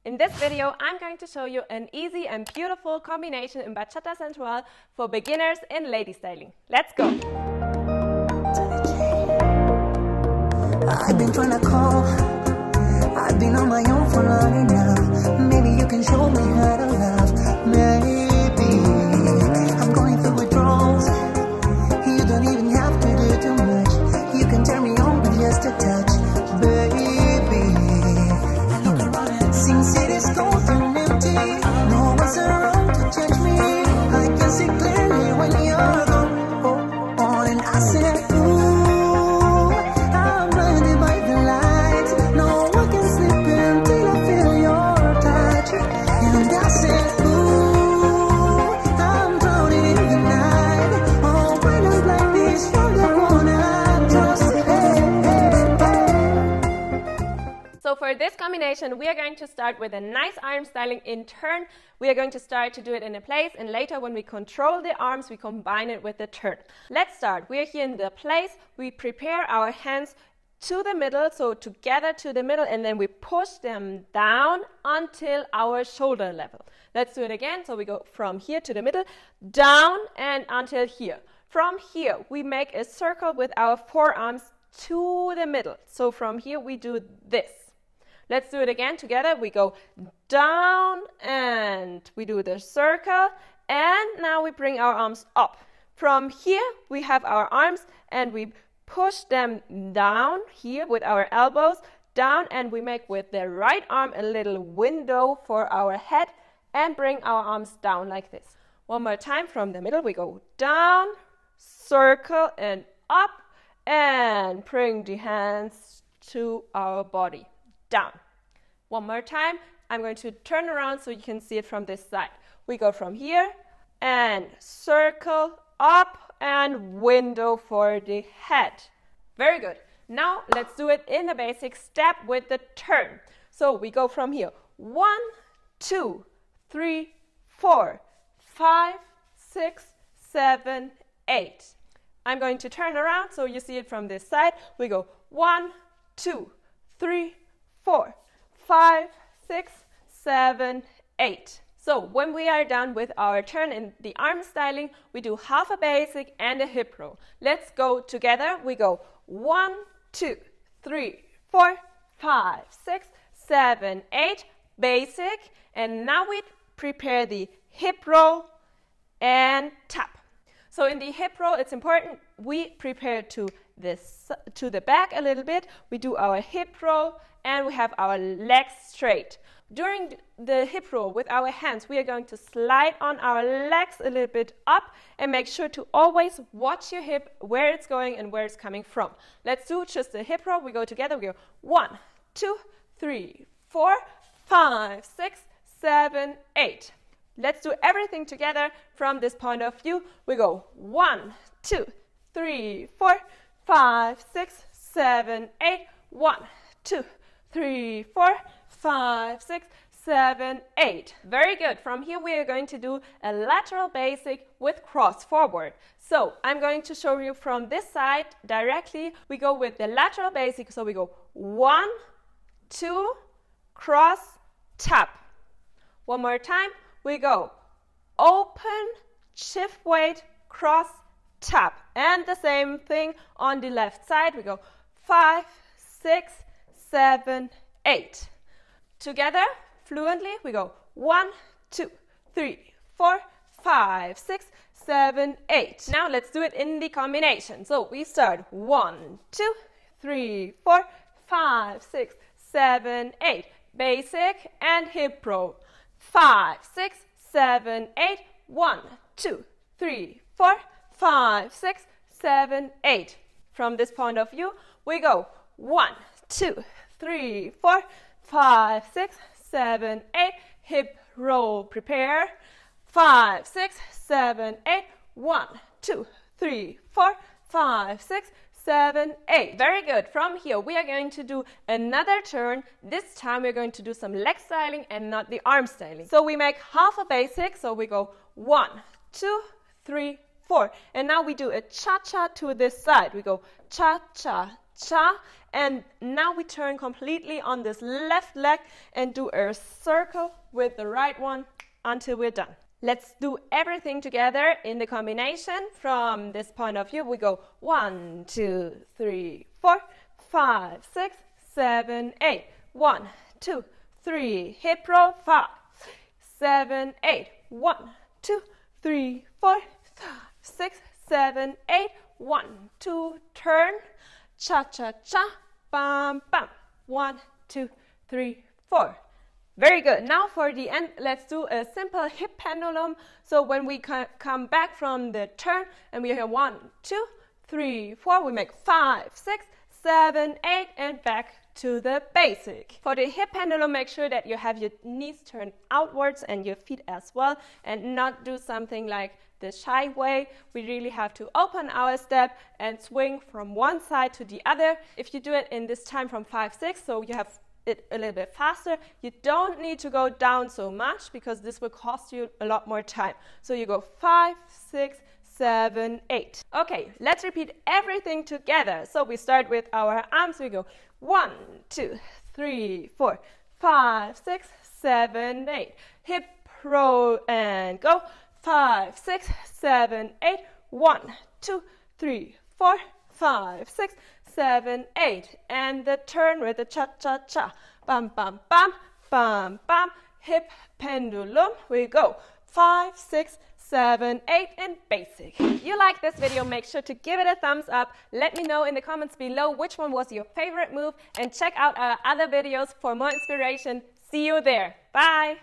In this video, I'm going to show you an easy and beautiful combination in Bachata Sensual for beginners in lady styling. Let's go! I've been trying to call, I've been on my own for long enough. Maybe you can show me how to love. Maybe I'm going through withdrawals. You don't even have to do too much. You can turn me on with just a touch, baby. I look around and since it is cold and empty, no one's around to judge me. I can see clearly when you're gone. Oh, and I said, ooh. So for this combination, we are going to start with a nice arm styling in turn. We are going to start to do it in a place, and later when we control the arms, we combine it with the turn. Let's start. We are here in the place. We prepare our hands to the middle, so together to the middle, and then we push them down until our shoulder level. Let's do it again. So we go from here to the middle, down and until here. From here, we make a circle with our forearms to the middle. So from here, we do this. Let's do it again together. We go down and we do the circle, and now we bring our arms up. From here, we have our arms and we push them down here with our elbows down, and we make with the right arm a little window for our head and bring our arms down like this. One more time. From the middle, we go down, circle and up, and bring the hands to our body. Down. One more time. I'm going to turn around so you can see it from this side. We go from here and circle up and window for the head. Very good. Now let's do it in the basic step with the turn. So we go from here. 1, 2, 3, 4, 5, 6, 7, 8. I'm going to turn around so you see it from this side. We go 1, 2, 3, 4, 5, 6, 7, 8. So when we are done with our turn in the arm styling, we do half a basic and a hip roll. Let's go together. We go 1, 2, 3, 4, 5, 6, 7, 8, basic. And now we prepare the hip roll and tap. So in the hip roll, it's important we prepare to the back a little bit. We do our hip roll and we have our legs straight. During the hip roll with our hands, we are going to slide on our legs a little bit up and make sure to always watch your hip, where it's going and where it's coming from. Let's do just the hip roll. We go together. We go 1, 2, 3, 4, 5, 6, 7, 8. Let's do everything together from this point of view. We go 1, 2, 3, 4, 5, 6, 7, 8. 1, 2, 3, 4, 5, 6, 7, 8. Very good. From here we are going to do a lateral basic with cross forward. So I'm going to show you from this side directly. We go with the lateral basic. So we go 1, 2, cross, tap. One more time. We go open, shift weight, cross, tap. And the same thing on the left side. We go 5, 6, 7, 8. Together, fluently, we go 1, 2, 3, 4, 5, 6, 7, 8. Now let's do it in the combination. So we start 1, 2, 3, 4, 5, 6, 7, 8. Basic and hip roll. 5, 6, 7, 8. 1, 2, 3, 4, 5, 6, 7, 8. From this point of view, we go 1, 2, 3, 4, 5, 6, 7, 8. Hip roll, prepare. 5, 6, 7, 8. 1, 2, 3, 4, 5, 6, 7, 8. Very good. From here, we are going to do another turn. This time, we're going to do some leg styling and not the arm styling. So we make half a basic. So we go 1, 2, 3, 4. And now we do a cha-cha to this side. We go cha-cha, cha. And now we turn completely on this left leg and do a circle with the right one until we're done. Let's do everything together in the combination. From this point of view, we go 1, 2, 3, 4, 5, 6, 7, 8. 1, 2, 3, hip roll, 5, 7, 8. 1, 2, 3, 4, 5, 6, 7, 8. 1, 2, turn, cha, cha, cha, bam, bam. 1, 2, 3, 4. Very good. Now for the end, let's do a simple hip pendulum. So when we come back from the turn and we hear 1, 2, 3, 4, we make 5, 6, 7, 8, and back to the basic. For the hip pendulum, make sure that you have your knees turned outwards and your feet as well, and not do something like the shy way. We really have to open our step and swing from one side to the other. If you do it in this time from 5, 6, so you have it a little bit faster, you don't need to go down so much because this will cost you a lot more time. So you go 5, 6, 7, 8. Okay, let's repeat everything together. So we start with our arms. We go 1, 2, 3, 4, 5, 6, 7, 8. Hip roll and go 5, 6, 7, 8. 1, 2, 3, 4, 5, 6, 7, 8. And the turn with the cha-cha-cha. Bam, bam, bam, bam, bam. Hip pendulum. We go 5, 6, 7, 8, and basic. If you like this video, make sure to give it a thumbs up. Let me know in the comments below which one was your favorite move, and check out our other videos for more inspiration. See you there. Bye.